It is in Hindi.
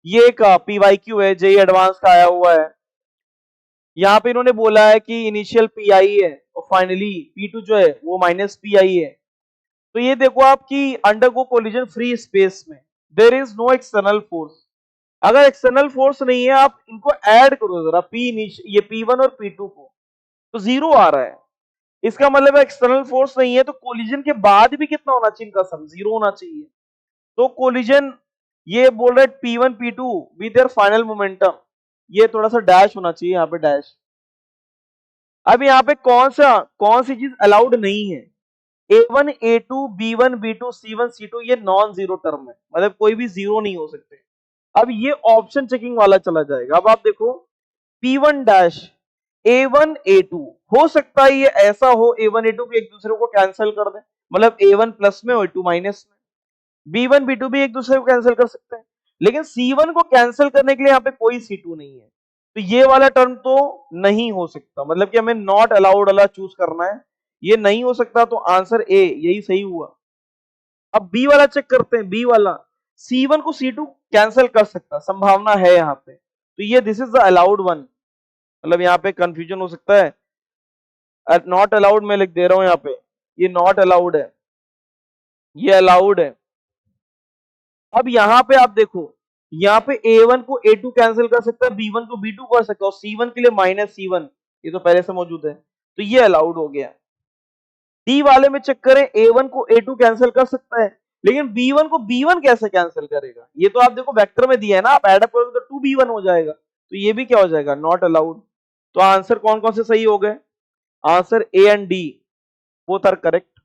ये एक PYQ है, जेई एडवांस का आया हुआ है। यहाँ पे इन्होंने बोला है कि इनिशियल PI है और फाइनली P2 जो है वो माइनस PI है। तो ये देखो आपकी अंडरगो कोलिजन फ्री स्पेस में, there is no external force. अगर एक्सटर्नल फोर्स नहीं है, आप इनको ऐड करो जरा ये P1 और P2 को, तो जीरो आ रहा है। इसका मतलब एक्सटर्नल फोर्स नहीं है, तो कोलिजन के बाद भी कितना होना चाहिए इनका सम, जीरो होना चाहिए। तो कोलिजन ये बोल रहे P1 P2 with their final momentum, ये थोड़ा सा डैश होना चाहिए यहाँ पे, डैश। अब यहाँ पे कौन सी चीज अलाउड नहीं है? A1 A2 B1 B2 C1 C2 ये नॉन जीरो टर्म है, मतलब कोई भी जीरो नहीं हो सकते। अब ये ऑप्शन चेकिंग वाला चला जाएगा। अब आप देखो P1 डैश A1 A2, हो सकता है ये ऐसा हो A1 A2 के एक दूसरे को कैंसिल कर दे, मतलब A1 प्लस में और A2 माइनस में। B1 B2 भी एक दूसरे को कैंसिल कर सकते हैं, लेकिन C1 को कैंसिल करने के लिए यहाँ पे कोई C2 नहीं है, तो ये वाला टर्म तो नहीं हो सकता। मतलब कि हमें नॉट अलाउड वाला चूज करना है, ये नहीं हो सकता, तो आंसर ए यही सही हुआ। अब बी वाला चेक करते हैं, बी वाला C1 को C2 कैंसिल कर सकता, संभावना है यहाँ पे, तो ये this is the allowed one. मतलब यहाँ पे कंफ्यूजन हो सकता है, नॉट अलाउड मैं लिख दे रहा हूं यहाँ पे, ये नॉट अलाउड है, ये अलाउड है। अब यहाँ पे आप देखो, यहाँ पे A1 को A2 कैंसिल कर सकता है, B1 को B2 कर सकता है, और C1 के लिए माइनस C1, ये तो पहले से मौजूद है, तो ये अलाउड हो गया। डी वाले में चेक करें, A1 को A2 कैंसिल कर सकता है, लेकिन B1 को B1 कैसे कैंसिल करेगा? ये तो आप देखो वेक्टर में दिया है ना, आप एडअप करोगे तो 2B1 हो जाएगा, तो ये भी क्या हो जाएगा? Not allowed. तो आंसर कौन कौन से सही हो गए? Answer A and D, both are correct.